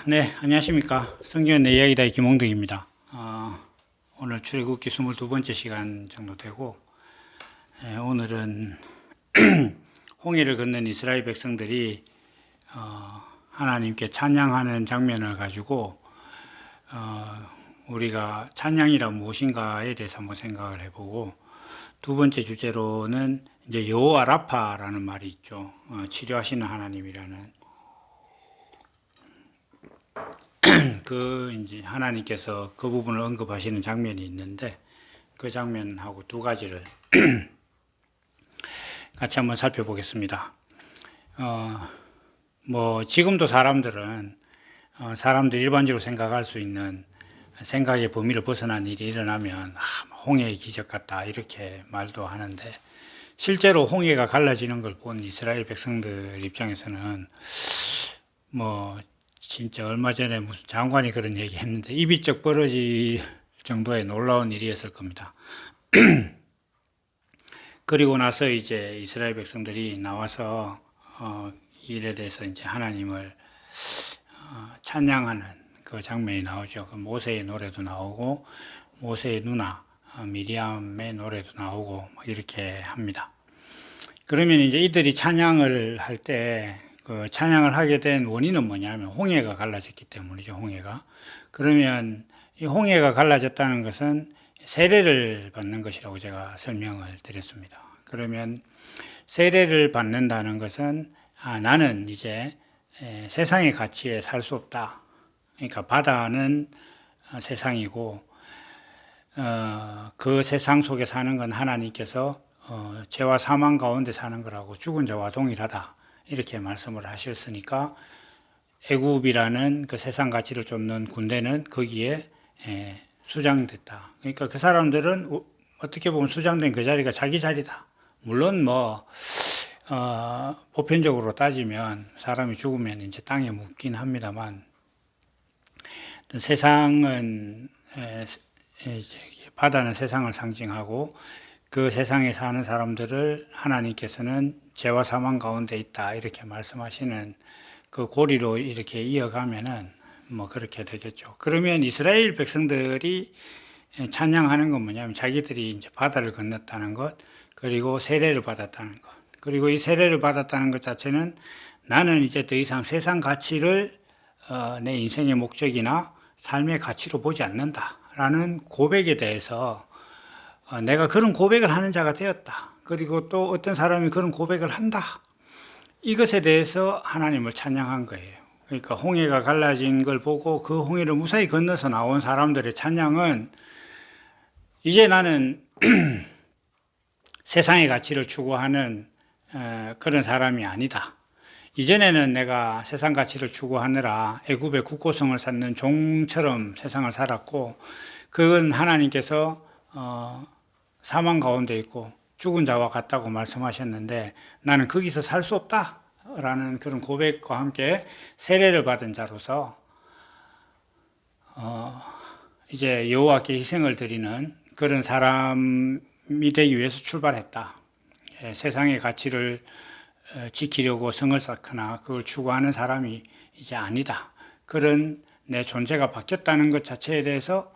네, 안녕하십니까. 성경의 내 이야기다의 김홍덕입니다. 오늘 출애굽기 22번째 시간 정도 되고, 오늘은 홍해를 건넌 이스라엘 백성들이 하나님께 찬양하는 장면을 가지고 우리가 찬양이란 무엇인가에 대해서 한번 생각을 해보고, 두 번째 주제로는 이제 여호와 라파라는 말이 있죠. 치료하시는 하나님이라는. 이제 하나님께서 그 부분을 언급하시는 장면이 있는데, 그 장면하고 두 가지를 같이 한번 살펴보겠습니다. 지금도 사람들 일반적으로 생각할 수 있는 생각의 범위를 벗어난 일이 일어나면 홍해의 기적 같다 이렇게 말도 하는데, 실제로 홍해가 갈라지는 걸 본 이스라엘 백성들 입장에서는 진짜 얼마 전에 무슨 장관이 그런 얘기 했는데 입이 쩍 벌어질 정도의 놀라운 일이었을 겁니다. 그리고 나서 이제 이스라엘 백성들이 나와서 일에 대해서 이제 하나님을 찬양하는 그 장면이 나오죠. 그 모세의 노래도 나오고 모세의 누나 미리암의 노래도 나오고 이렇게 합니다. 그러면 이제 이들이 찬양을 할 때 그 찬양을 하게 된 원인은 뭐냐면 홍해가 갈라졌기 때문이죠. 홍해가. 그러면 이 홍해가 갈라졌다는 것은 세례를 받는 것이라고 제가 설명을 드렸습니다. 그러면 세례를 받는다는 것은 나는 이제 세상의 가치에 살 수 없다. 그러니까 바다는 세상이고 그 세상 속에 사는 건 하나님께서 죄와 사망 가운데 사는 거라고 죽은 자와 동일하다. 이렇게 말씀을 하셨으니까 애굽이라는 그 세상 가치를 쫓는 군대는 거기에 수장됐다. 그러니까 그 사람들은 어떻게 보면 수장된 그 자리가 자기 자리다. 물론 보편적으로 따지면 사람이 죽으면 이제 땅에 묻긴 합니다만, 세상은 바다는 세상을 상징하고 그 세상에 사는 사람들을 하나님께서는 죄와 사망 가운데 있다 이렇게 말씀하시는 그 고리로 이렇게 이어가면은 그렇게 되겠죠. 그러면 이스라엘 백성들이 찬양하는 건 뭐냐면 자기들이 이제 바다를 건넜다는 것, 그리고 세례를 받았다는 것, 그리고 이 세례를 받았다는 것 자체는 나는 이제 더 이상 세상 가치를 내 인생의 목적이나 삶의 가치로 보지 않는다라는 고백에 대해서 내가 그런 고백을 하는 자가 되었다. 그리고 또 어떤 사람이 그런 고백을 한다. 이것에 대해서 하나님을 찬양한 거예요. 그러니까 홍해가 갈라진 걸 보고 그 홍해를 무사히 건너서 나온 사람들의 찬양은 이제 나는 세상의 가치를 추구하는 그런 사람이 아니다. 이전에는 내가 세상 가치를 추구하느라 애굽의 국고성을 쌓는 종처럼 세상을 살았고, 그건 하나님께서 사망 가운데 있고 죽은 자와 같다고 말씀하셨는데 나는 거기서 살 수 없다라는 그런 고백과 함께 세례를 받은 자로서 이제 여호와께 희생을 드리는 그런 사람이 되기 위해서 출발했다. 세상의 가치를 지키려고 성을 쌓거나 그걸 추구하는 사람이 이제 아니다. 그런 내 존재가 바뀌었다는 것 자체에 대해서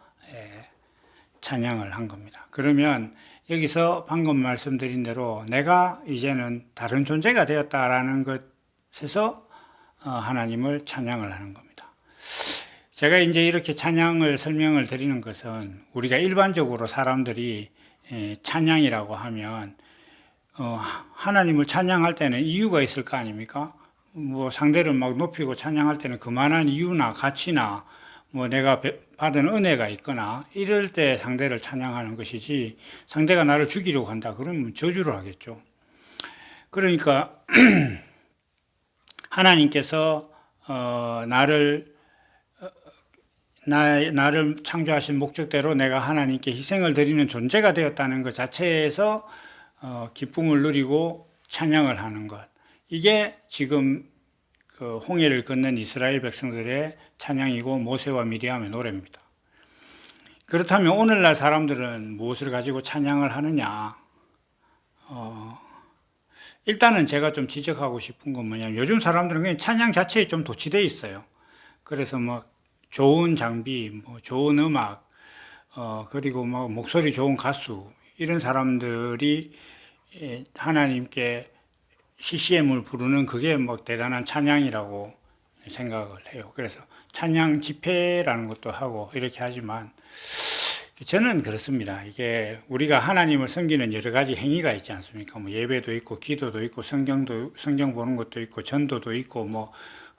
찬양을 한 겁니다. 그러면 여기서 방금 말씀드린 대로 내가 이제는 다른 존재가 되었다라는 것에서 하나님을 찬양을 하는 겁니다. 제가 이제 이렇게 찬양을 설명을 드리는 것은 우리가 일반적으로 사람들이 찬양이라고 하면 하나님을 찬양할 때는 이유가 있을 거 아닙니까? 상대를 막 높이고 찬양할 때는 그만한 이유나 가치나 내가 받은 은혜가 있거나 이럴 때 상대를 찬양하는 것이지, 상대가 나를 죽이려고 한다 그러면 저주를 하겠죠. 그러니까 하나님께서 나를 창조하신 목적대로 내가 하나님께 희생을 드리는 존재가 되었다는 것 자체에서 기쁨을 누리고 찬양을 하는 것, 이게 지금 그 홍해를 건넌 이스라엘 백성들의 찬양이고 모세와 미리암의 노래입니다. 그렇다면 오늘날 사람들은 무엇을 가지고 찬양을 하느냐? 일단은 제가 좀 지적하고 싶은 건 뭐냐면 요즘 사람들은 그냥 찬양 자체에 좀 도취되어 있어요. 그래서 막 좋은 장비, 뭐 좋은 음악, 그리고 막 목소리 좋은 가수, 이런 사람들이 하나님께 CCM을 부르는 그게 뭐 대단한 찬양이라고 생각을 해요. 그래서 찬양 집회라는 것도 하고 이렇게 하지만 저는 그렇습니다. 이게 우리가 하나님을 섬기는 여러 가지 행위가 있지 않습니까? 뭐 예배도 있고, 기도도 있고, 성경 보는 것도 있고, 전도도 있고, 뭐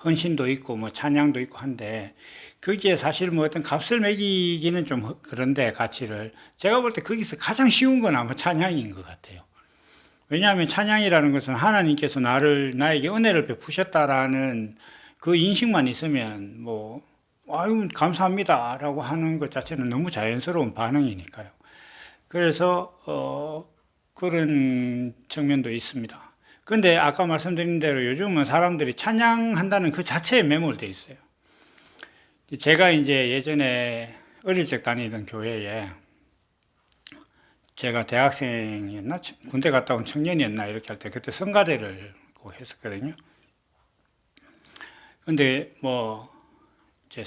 헌신도 있고, 뭐 찬양도 있고 한데, 거기에 사실 뭐 어떤 값을 매기기는 좀 그런데 가치를 제가 볼 때 거기서 가장 쉬운 건 아마 찬양인 것 같아요. 왜냐하면 찬양이라는 것은 하나님께서 나에게 은혜를 베푸셨다라는 그 인식만 있으면 뭐 아유 감사합니다라고 하는 것 자체는 너무 자연스러운 반응이니까요. 그래서 그런 측면도 있습니다. 그런데 아까 말씀드린 대로 요즘은 사람들이 찬양한다는 그 자체에 매몰돼 있어요. 제가 이제 예전에 어릴 적 다니던 교회에 제가 대학생이었나 군대 갔다 온 청년이었나 이렇게 할 때 그때 성가대를 꼭 했었거든요. 근데 뭐 제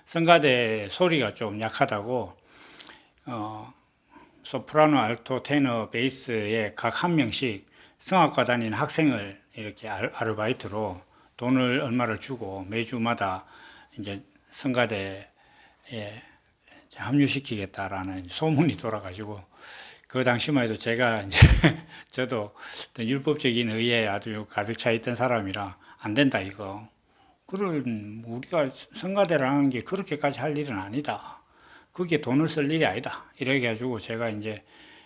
성가대 소리가 좀 약하다고 소프라노, 알토, 테너, 베이스에 각 한 명씩 성악과 다니는 학생을 이렇게 아르바이트로 돈을 얼마를 주고 매주마다 이제 성가대에 합류시키겠다라는 소문이 돌아가지고 그 당시만 해도 제가 이제 저도 율법적인 의에 아주 가득 차 있던 사람이라 안 된다 이거. 그런 우리가 성가대라는 게 그렇게까지 할 일은 아니다. 그게 돈을 쓸 일이 아니다. 이렇게 해가지고 제가 이제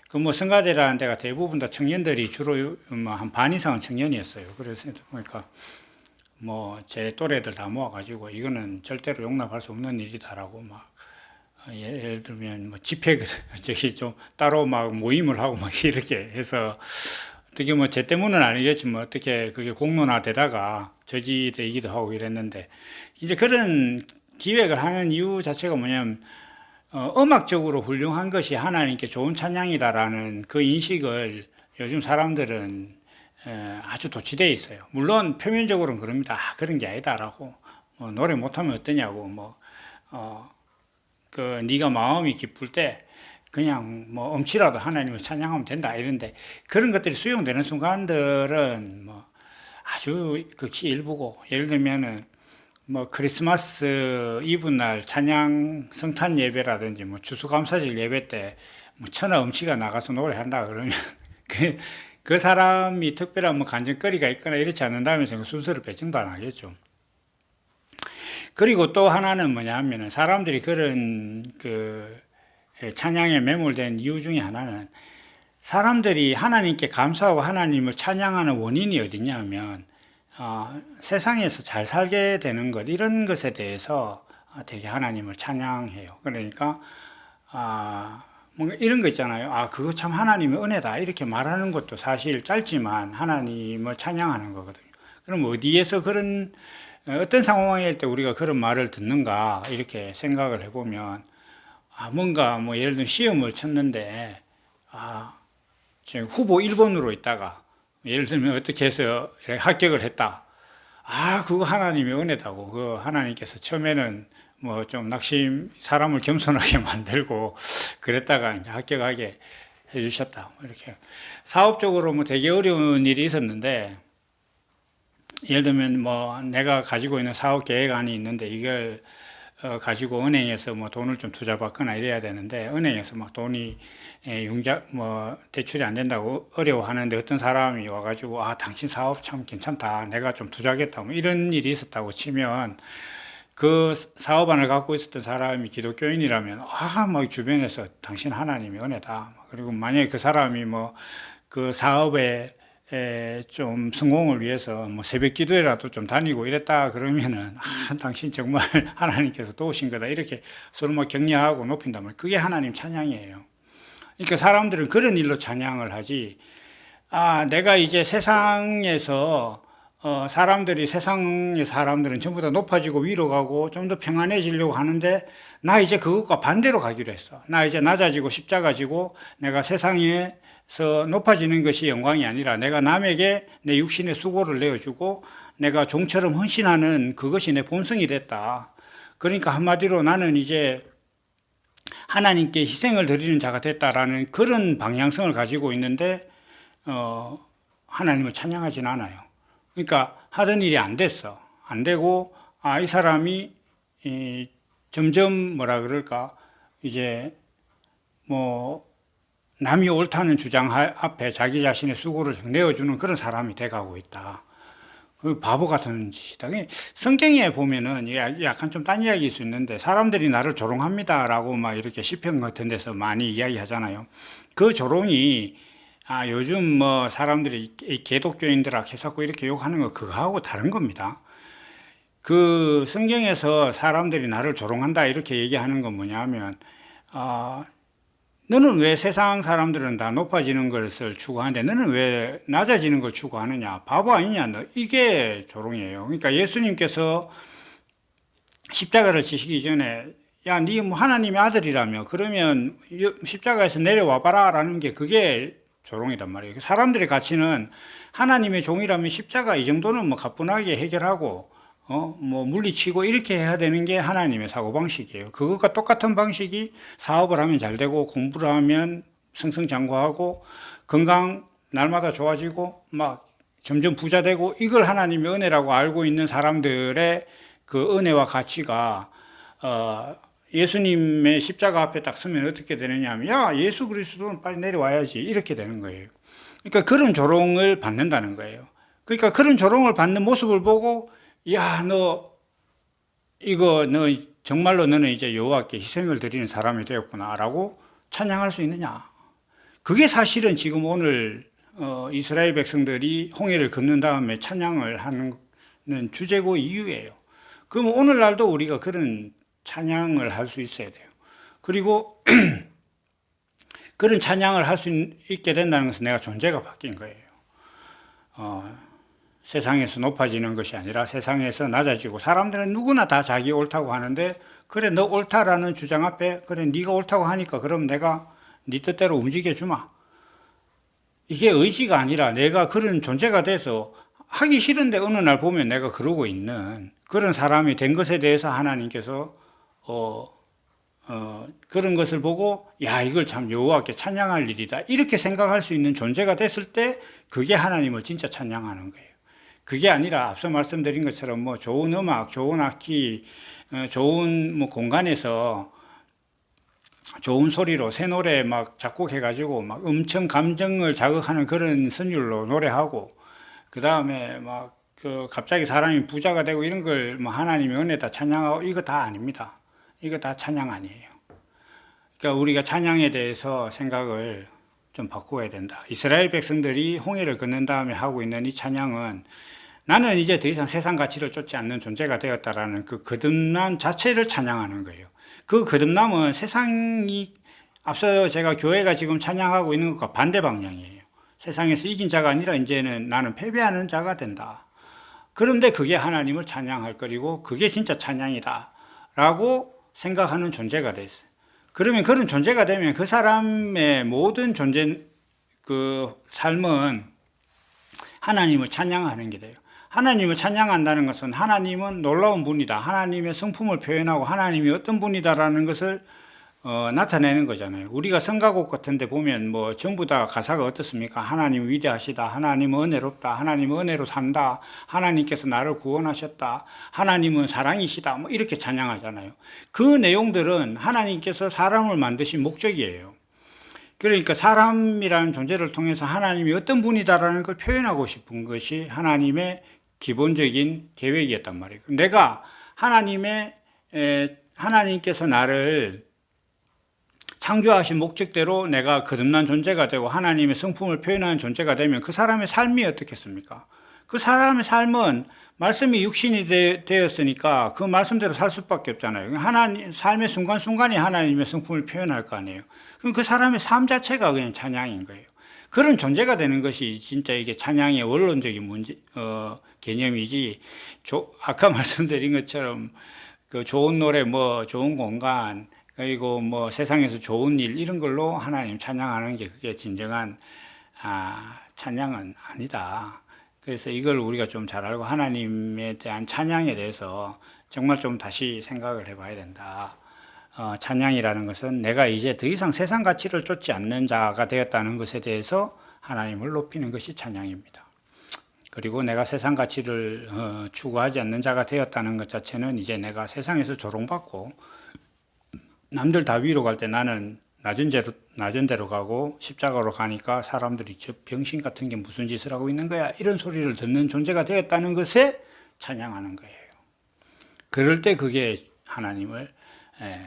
그 뭐 성가대라는 데가 대부분 다 청년들이 주로 뭐 한 반 이상은 청년이었어요. 그래서 보니까 뭐 제 또래들 다 모아가지고 이거는 절대로 용납할 수 없는 일이다라고 막 예를 들면 뭐 집회 저기 좀 따로 막 모임을 하고 막 이렇게 해서 어떻게 뭐 제 때문은 아니겠지만 어떻게 그게 공론화되다가 저지되기도 하고 이랬는데 이제 그런 기획을 하는 이유 자체가 뭐냐면 음악적으로 훌륭한 것이 하나님께 좋은 찬양이다라는 그 인식을 요즘 사람들은 아주 도취되어 있어요. 물론 표면적으로는 그럽니다. 그런 게 아니다라고 노래 못하면 어떠냐고 그 네가 마음이 기쁠 때 그냥 뭐 엄치라도 하나님을 찬양하면 된다 이런데 그런 것들이 수용되는 순간들은 뭐 아주 극히 일부고 예를 들면은 뭐 크리스마스 이브 날 찬양 성탄 예배라든지 뭐 추수감사절 예배 때 뭐 천하 음치가 나가서 노래한다 그러면 그 사람이 특별한 뭐 간증거리가 있거나 이렇지 않는다면서 순서를 배정도 안 하겠죠. 그리고 또 하나는 뭐냐 하면은 사람들이 그런 그 찬양에 매몰된 이유 중에 하나는 사람들이 하나님께 감사하고 하나님을 찬양하는 원인이 어디냐 하면 세상에서 잘 살게 되는 것 이런 것에 대해서 되게 하나님을 찬양해요. 그러니까 뭔가 이런 거 있잖아요. 그거 참 하나님의 은혜다 이렇게 말하는 것도 사실 짧지만 하나님을 찬양하는 거거든요. 그럼 어디에서 그런 어떤 상황일 때 우리가 그런 말을 듣는가 이렇게 생각을 해보면 뭔가 뭐 예를 들면 시험을 쳤는데 지금 후보 1번으로 있다가 예를 들면 어떻게 해서 합격을 했다. 그거 하나님의 은혜다고. 그 하나님께서 처음에는 뭐 좀 사람을 겸손하게 만들고 그랬다가 이제 합격하게 해주셨다. 이렇게 사업적으로 뭐 되게 어려운 일이 있었는데 예를 들면 뭐 내가 가지고 있는 사업 계획안이 있는데 이걸 가지고 은행에서 뭐 돈을 좀 투자받거나 이래야 되는데 은행에서 막 돈이 대출이 안 된다고 어려워하는데 어떤 사람이 와가지고 당신 사업 참 괜찮다 내가 좀 투자하겠다 뭐 이런 일이 있었다고 치면 그 사업안을 갖고 있었던 사람이 기독교인이라면 막 주변에서 당신 하나님의 은혜다 그리고 만약에 그 사람이 뭐 그 사업에 좀 성공을 위해서 뭐 새벽 기도회라도 좀 다니고 이랬다 그러면은 당신 정말 하나님께서 도우신 거다 이렇게 서로 막 격려하고 높인다면 그게 하나님 찬양이에요. 그러니까 사람들은 그런 일로 찬양을 하지 내가 이제 세상에서 세상의 사람들은 전부 다 높아지고 위로 가고 좀 더 평안해지려고 하는데 나 이제 그것과 반대로 가기로 했어. 나 이제 낮아지고 십자가 지고 내가 세상에 높아지는 것이 영광이 아니라 내가 남에게 내 육신의 수고를 내어주고 내가 종처럼 헌신하는 그것이 내 본성이 됐다. 그러니까 한마디로 나는 이제 하나님께 희생을 드리는 자가 됐다라는 그런 방향성을 가지고 있는데 하나님을 찬양하진 않아요. 그러니까 하던 일이 안 됐어. 안 되고 이 사람이 점점 뭐라 그럴까 이제 뭐 남이 옳다는 주장 앞에 자기 자신의 수고를 내어주는 그런 사람이 돼가고 있다. 그 바보 같은 짓이다. 성경에 보면은 약간 좀 딴 이야기일 수 있는데 사람들이 나를 조롱합니다라고 막 이렇게 시편 같은 데서 많이 이야기하잖아요. 그 조롱이 요즘 뭐 사람들이 개독교인들아 자꾸 이렇게 욕하는 거 그거하고 다른 겁니다. 그 성경에서 사람들이 나를 조롱한다 이렇게 얘기하는 건 뭐냐면 너는 왜 세상 사람들은 다 높아지는 것을 추구하는데 너는 왜 낮아지는 걸 추구하느냐? 바보 아니냐? 너 이게 조롱이에요. 그러니까 예수님께서 십자가를 지시기 전에 야, 네 뭐 하나님의 아들이라며 그러면 십자가에서 내려와 봐라라는 게 그게 조롱이단 말이에요. 사람들의 가치는 하나님의 종이라면 십자가 이 정도는 뭐 가뿐하게 해결하고 뭐 물리치고 이렇게 해야 되는 게 하나님의 사고방식이에요. 그것과 똑같은 방식이 사업을 하면 잘 되고 공부를 하면 승승장구하고 건강 날마다 좋아지고 막 점점 부자 되고 이걸 하나님의 은혜라고 알고 있는 사람들의 그 은혜와 가치가 예수님의 십자가 앞에 딱 서면 어떻게 되느냐 하면 야, 예수 그리스도는 빨리 내려와야지 이렇게 되는 거예요. 그러니까 그런 조롱을 받는다는 거예요. 그러니까 그런 조롱을 받는 모습을 보고 야, 너 정말로 너는 이제 여호와께 희생을 드리는 사람이 되었구나라고 찬양할 수 있느냐? 그게 사실은 지금 오늘 이스라엘 백성들이 홍해를 건넌 다음에 찬양을 하는 주제고 이유예요. 그럼 오늘날도 우리가 그런 찬양을 할 수 있어야 돼요. 그리고 그런 찬양을 할 수 있게 된다는 것은 내가 존재가 바뀐 거예요. 세상에서 높아지는 것이 아니라 세상에서 낮아지고 사람들은 누구나 다 자기 옳다고 하는데 그래 너 옳다라는 주장 앞에 그래 네가 옳다고 하니까 그럼 내가 네 뜻대로 움직여 주마. 이게 의지가 아니라 내가 그런 존재가 돼서 하기 싫은데 어느 날 보면 내가 그러고 있는 그런 사람이 된 것에 대해서 하나님께서 그런 것을 보고 야 이걸 참 여호와께 찬양할 일이다 이렇게 생각할 수 있는 존재가 됐을 때 그게 하나님을 진짜 찬양하는 거예요. 그게 아니라 앞서 말씀드린 것처럼 뭐 좋은 음악, 좋은 악기, 좋은 뭐 공간에서 좋은 소리로 새 노래 막 작곡해가지고 막 엄청 감정을 자극하는 그런 선율로 노래하고 그 다음에 막 갑자기 사람이 부자가 되고 이런 걸 뭐 하나님의 은혜다 찬양하고 이거 다 아닙니다. 이거 다 찬양 아니에요. 그러니까 우리가 찬양에 대해서 생각을 좀 바꾸어야 된다. 이스라엘 백성들이 홍해를 건넌 다음에 하고 있는 이 찬양은 나는 이제 더 이상 세상 가치를 쫓지 않는 존재가 되었다라는 그 거듭남 자체를 찬양하는 거예요. 그 거듭남은 세상이 앞서 제가 교회가 지금 찬양하고 있는 것과 반대 방향이에요. 세상에서 이긴 자가 아니라 이제는 나는 패배하는 자가 된다. 그런데 그게 하나님을 찬양할 거리고 그게 진짜 찬양이다 라고 생각하는 존재가 됐어요. 그러면 그런 존재가 되면 그 사람의 모든 그 삶은 하나님을 찬양하는 게 돼요. 하나님을 찬양한다는 것은 하나님은 놀라운 분이다. 하나님의 성품을 표현하고 하나님이 어떤 분이다라는 것을 나타내는 거잖아요. 우리가 성가곡 같은 데 보면 뭐 전부 다 가사가 어떻습니까? 하나님 위대하시다. 하나님은 은혜롭다. 하나님은 은혜로 산다. 하나님께서 나를 구원하셨다. 하나님은 사랑이시다. 뭐 이렇게 찬양하잖아요. 그 내용들은 하나님께서 사람을 만드신 목적이에요. 그러니까 사람이라는 존재를 통해서 하나님이 어떤 분이다라는 걸 표현하고 싶은 것이 하나님의 기본적인 계획이었단 말이에요. 내가 하나님께서 나를 창조하신 목적대로 내가 거듭난 존재가 되고 하나님의 성품을 표현하는 존재가 되면 그 사람의 삶이 어떻겠습니까? 그 사람의 삶은 말씀이 육신이 되었으니까 그 말씀대로 살 수밖에 없잖아요. 삶의 순간순간이 하나님의 성품을 표현할 거 아니에요. 그럼 그 사람의 삶 자체가 그냥 찬양인 거예요. 그런 존재가 되는 것이 진짜 이게 찬양의 원론적인 개념이지. 아까 말씀드린 것처럼 그 좋은 노래, 뭐 좋은 공간, 그리고 뭐 세상에서 좋은 일 이런 걸로 하나님 찬양하는 게 그게 진정한 찬양은 아니다. 그래서 이걸 우리가 좀 잘 알고 하나님에 대한 찬양에 대해서 정말 좀 다시 생각을 해봐야 된다. 찬양이라는 것은 내가 이제 더 이상 세상 가치를 쫓지 않는 자가 되었다는 것에 대해서 하나님을 높이는 것이 찬양입니다. 그리고 내가 세상 가치를 추구하지 않는 자가 되었다는 것 자체는 이제 내가 세상에서 조롱받고 남들 다 위로 갈 때 나는 낮은 데로 가고 십자가로 가니까 사람들이 저 병신 같은 게 무슨 짓을 하고 있는 거야 이런 소리를 듣는 존재가 되었다는 것에 찬양하는 거예요. 그럴 때 그게 하나님을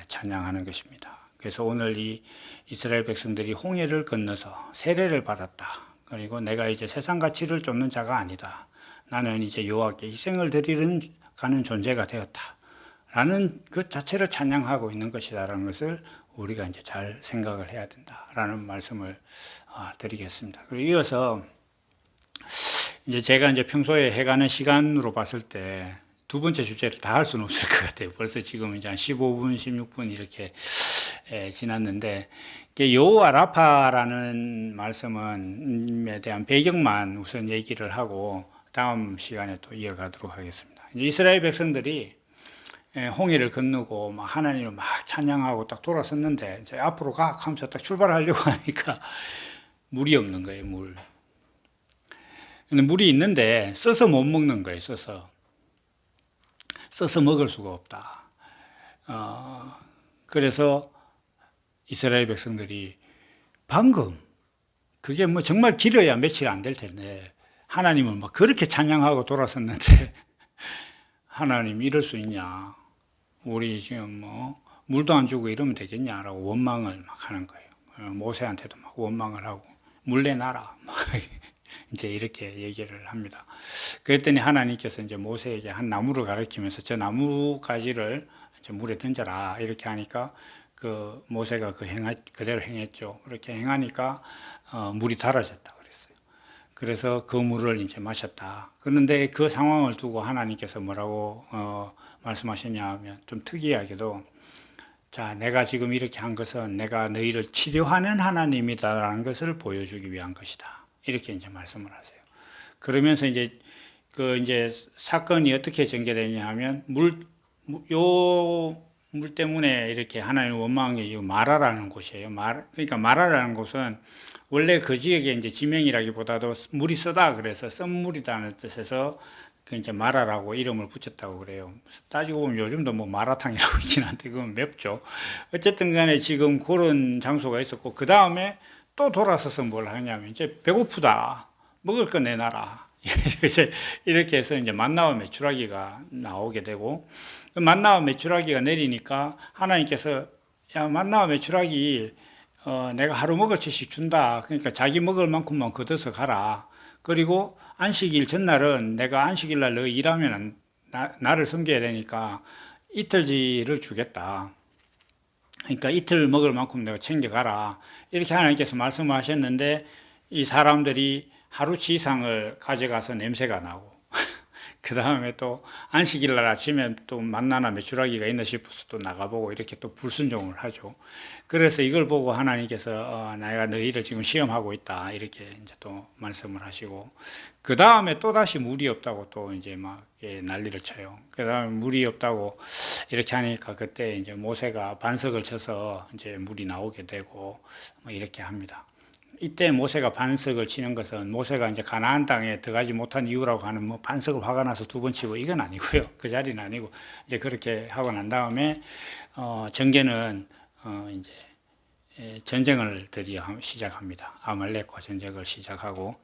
찬양하는 것입니다. 그래서 오늘 이 이스라엘 백성들이 홍해를 건너서 세례를 받았다. 그리고 내가 이제 세상 가치를 쫓는 자가 아니다. 나는 이제 여호와께 희생을 드리는 가는 존재가 되었다. 라는 그 자체를 찬양하고 있는 것이다라는 것을 우리가 이제 잘 생각을 해야 된다라는 말씀을 드리겠습니다. 그리고 이어서 이제 제가 이제 평소에 해가는 시간으로 봤을 때 두 번째 주제를 다 할 수는 없을 것 같아요. 벌써 지금 이제 한 15분, 16분 이렇게 지났는데 여호와 라파라는 말씀에 대한 배경만 우선 얘기를 하고 다음 시간에 또 이어가도록 하겠습니다. 이제 이스라엘 백성들이 홍해를 건너고 막 하나님을 막 찬양하고 딱 돌아섰는데 이제 앞으로 가 하면서 딱 출발하려고 하니까 물이 없는 거예요. 근데 물이 있는데 써서 못 먹는 거예요. 써서 먹을 수가 없다. 그래서 이스라엘 백성들이 방금 그게 뭐 정말 길어야 며칠 안 될 텐데 하나님을 막 그렇게 찬양하고 돌아섰는데 하나님 이럴 수 있냐? 우리 지금 뭐 물도 안 주고 이러면 되겠냐라고 원망을 막 하는 거예요. 모세한테도 막 원망을 하고 물 내놔라 막 이제 이렇게 얘기를 합니다. 그랬더니 하나님께서 이제 모세에게 한 나무를 가리키면서 저 나무 가지를 이제 물에 던져라 이렇게 하니까 그 모세가 그대로 행했죠. 그렇게 행하니까 물이 달아졌다 그랬어요. 그래서 그 물을 이제 마셨다. 그런데 그 상황을 두고 하나님께서 뭐라고 말씀하셨냐 하면 좀 특이하게도 자, 내가 지금 이렇게 한 것은 내가 너희를 치료하는 하나님이다라는 것을 보여주기 위한 것이다. 이렇게 이제 말씀을 하세요. 그러면서 이제 이제 사건이 어떻게 전개되냐 하면 물 때문에 이렇게 하나님 원망한 게 마라라는 곳이에요. 그러니까 마라라는 곳은 원래 그 지역의 이제 지명이라기보다도 물이 쓰다 그래서 쓴물이라는 뜻에서 그 이제 마라라고 이름을 붙였다고 그래요. 따지고 보면 요즘도 뭐 마라탕이라고 있긴 한데 그건 맵죠. 어쨌든 간에 지금 그런 장소가 있었고 그 다음에 또 돌아서서 뭘 하냐면 이제 배고프다. 먹을 거 내놔라. 이렇게 해서 이제 만나와 메추라기가 나오게 되고 만나와 메추라기가 내리니까 하나님께서 야 만나와 메추라기 내가 하루 먹을 채씩 준다. 그러니까 자기 먹을 만큼만 걷어서 가라. 그리고 안식일 전날은 내가 안식일 날 너 일하면 나를 섬겨야 되니까 이틀지를 주겠다. 그러니까 이틀 먹을 만큼 내가 챙겨가라. 이렇게 하나님께서 말씀하셨는데 이 사람들이 하루치 이상을 가져가서 냄새가 나고 그 다음에 또 안식일 날 아침에 또 만나나 메추라기가 있나 싶어서 또 나가보고 이렇게 또 불순종을 하죠. 그래서 이걸 보고 하나님께서 내가 너희를 지금 시험하고 있다 이렇게 이제 또 말씀을 하시고 그 다음에 또 다시 물이 없다고 또 이제 막 난리를 쳐요. 그 다음에 물이 없다고 이렇게 하니까 그때 이제 모세가 반석을 쳐서 이제 물이 나오게 되고 뭐 이렇게 합니다. 이때 모세가 반석을 치는 것은 모세가 이제 가나안 땅에 들어가지 못한 이유라고 하는 뭐 반석을 화가 나서 두 번 치고 이건 아니고요. 그 자리는 아니고 이제 그렇게 하고 난 다음에 전개는 이제 전쟁을 드디어 시작합니다. 아말렉과 전쟁을 시작하고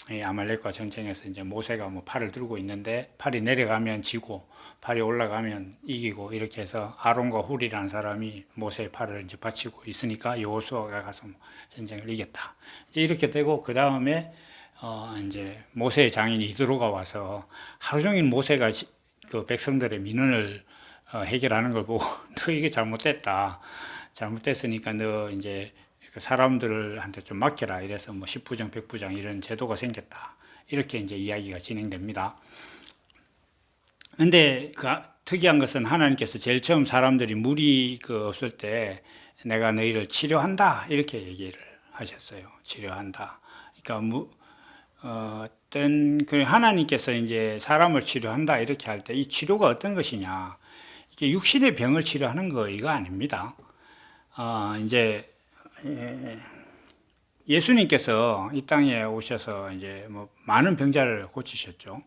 이 아말렉과 전쟁에서 이제 모세가 뭐 팔을 들고 있는데 팔이 내려가면 지고 팔이 올라가면 이기고 이렇게 해서 아론과 훌이라는 사람이 모세의 팔을 이제 받치고 있으니까 여호수아가 가서 전쟁을 이겼다. 이제 이렇게 되고 그 다음에 이제 모세의 장인 이드로가 와서 하루 종일 모세가 그 백성들의 민원을 해결하는 걸 보고 너 이게 잘못됐다. 잘못됐으니까 너 이제 사람들한테 좀 맡겨라. 이래서 뭐 10부장, 100부장 이런 제도가 생겼다. 이렇게 이제 이야기가 진행됩니다. 근데 특이한 것은 하나님께서 제일 처음 사람들이 물이 없을 때 내가 너희를 치료한다 이렇게 얘기를 하셨어요. 치료한다. 그러니까 어떤 그 하나님께서 이제 사람을 치료한다 이렇게 할 때 이 치료가 어떤 것이냐? 이게 육신의 병을 치료하는 거 이거 아닙니다. 이제 예수님께서 이 땅에 오셔서 이제 뭐 많은 병자를 고치셨죠.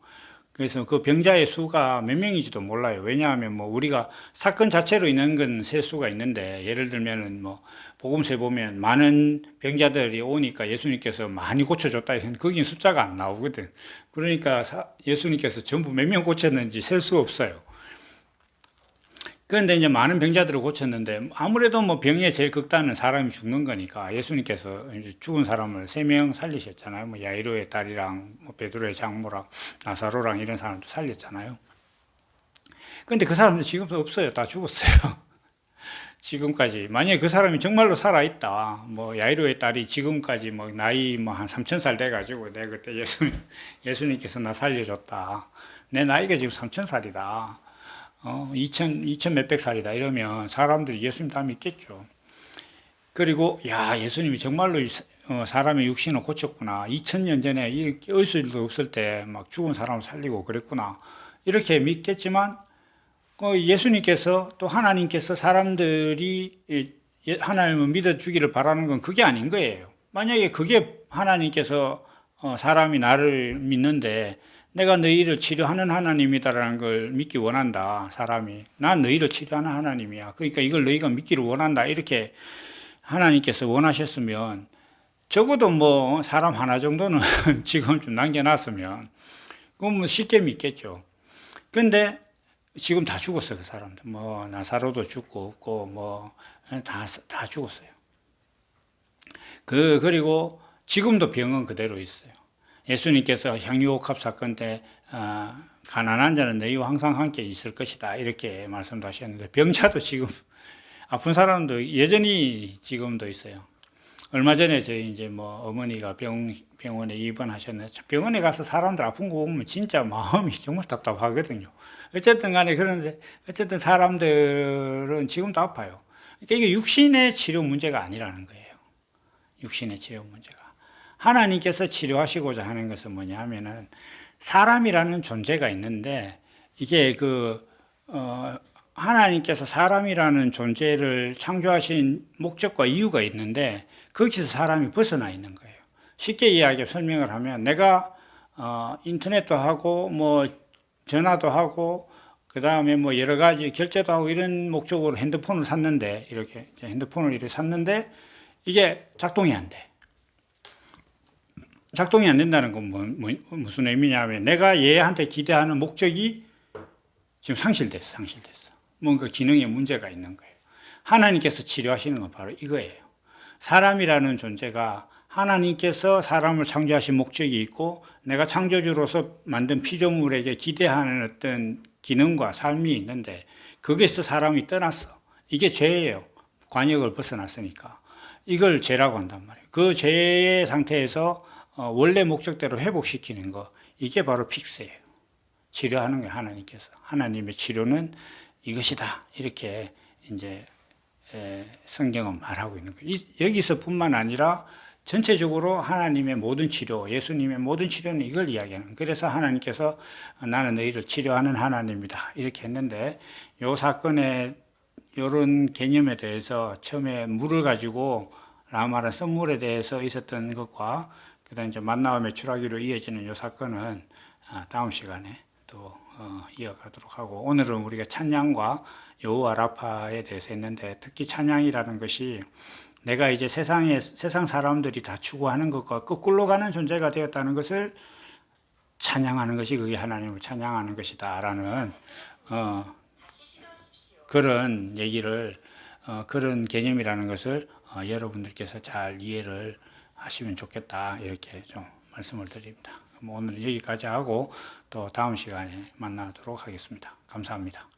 그래서 그 병자의 수가 몇 명인지도 몰라요. 왜냐하면 뭐 우리가 사건 자체로 있는 건 셀 수가 있는데, 예를 들면은 뭐 복음서에 보면 많은 병자들이 오니까 예수님께서 많이 고쳐줬다 해서 거긴 숫자가 안 나오거든. 그러니까 예수님께서 전부 몇 명 고쳤는지 셀 수 없어요. 그런데 이제 많은 병자들을 고쳤는데 아무래도 뭐 병의 제일 극단은 사람이 죽는 거니까 예수님께서 이제 죽은 사람을 3명 살리셨잖아요. 뭐 야이로의 딸이랑 뭐 베드로의 장모랑 나사로랑 이런 사람도 살렸잖아요. 그런데 그 사람들 지금도 없어요. 다 죽었어요. 지금까지 만약에 그 사람이 정말로 살아있다, 뭐 야이로의 딸이 지금까지 뭐 나이 뭐 한 3,000살 돼가지고 내가 그때 예수님께서 나 살려줬다, 내 나이가 지금 3,000살이다, 2,000 몇백 살이다 이러면 사람들이 예수님 다 믿겠죠. 그리고 야, 예수님이 정말로 사람의 육신을 고쳤구나, 2,000년 전에 이렇게 의술도 없을 때 막 죽은 사람을 살리고 그랬구나 이렇게 믿겠지만, 예수님께서 또 하나님께서 사람들이 하나님을 믿어주기를 바라는 건 그게 아닌 거예요. 만약에 그게 하나님께서 사람이 나를 믿는데 내가 너희를 치료하는 하나님이다라는 걸 믿기 원한다, 사람이 난 너희를 치료하는 하나님이야, 그러니까 이걸 너희가 믿기를 원한다 이렇게 하나님께서 원하셨으면 적어도 뭐 사람 하나 정도는 지금 좀 남겨놨으면 그건 뭐 쉽게 믿겠죠. 근데 지금 다 죽었어요. 그 사람들 뭐 나사로도 죽고 없고 뭐 다 죽었어요. 그리고 지금도 병은 그대로 있어요. 예수님께서 향유옥합 사건 때 가난한 자는 너희와 항상 함께 있을 것이다 이렇게 말씀도 하셨는데, 병자도 지금 아픈 사람도 여전히 지금도 있어요. 얼마 전에 저희 이제 뭐 어머니가 병원에 입원하셨는데, 병원에 가서 사람들 아픈 거 보면 진짜 마음이 정말 답답하거든요. 어쨌든 간에 그런데 어쨌든 사람들은 지금도 아파요. 그러니까 이게 육신의 치료 문제가 아니라는 거예요. 육신의 치료 문제가. 하나님께서 치료하시고자 하는 것은 뭐냐 하면은 사람이라는 존재가 있는데, 이게 하나님께서 사람이라는 존재를 창조하신 목적과 이유가 있는데 거기서 사람이 벗어나 있는 거예요. 쉽게 이야기해 설명을 하면, 내가 인터넷도 하고 뭐 전화도 하고 그 다음에 뭐 여러 가지 결제도 하고 이런 목적으로 핸드폰을 샀는데, 이렇게 핸드폰을 이렇게 샀는데 이게 작동이 안 돼. 작동이 안 된다는 건 무슨 의미냐면, 내가 얘한테 기대하는 목적이 지금 상실됐어. 뭔가 기능에 문제가 있는 거예요. 하나님께서 치료하시는 건 바로 이거예요. 사람이라는 존재가 하나님께서 사람을 창조하신 목적이 있고 내가 창조주로서 만든 피조물에게 기대하는 어떤 기능과 삶이 있는데 거기에서 사람이 떠났어. 이게 죄예요. 관역을 벗어났으니까. 이걸 죄라고 한단 말이에요. 그 죄의 상태에서 원래 목적대로 회복시키는 거, 이게 바로 픽스예요. 치료하는 거예요. 하나님께서. 하나님의 치료는 이것이다 이렇게 이제 성경은 말하고 있는 거예요. 여기서뿐만 아니라 전체적으로 하나님의 모든 치료, 예수님의 모든 치료는 이걸 이야기하는 거예요. 그래서 하나님께서 나는 너희를 치료하는 하나님이다 이렇게 했는데, 이 사건의 이런 개념에 대해서 처음에 물을 가지고 라마라는 선물에 대해서 있었던 것과 그다음 이제 만나와 매출하기로 이어지는 이 사건은 다음 시간에 또 이어가도록 하고, 오늘은 우리가 찬양과 여호와 라파에 대해서 했는데, 특히 찬양이라는 것이 내가 이제 세상 사람들이 다 추구하는 것과 거꾸로 가는 존재가 되었다는 것을 찬양하는 것이 그게 하나님을 찬양하는 것이다라는 그런 얘기를 그런 개념이라는 것을 여러분들께서 잘 이해를 하시면 좋겠다 이렇게 좀 말씀을 드립니다. 오늘은 여기까지 하고 또 다음 시간에 만나도록 하겠습니다. 감사합니다.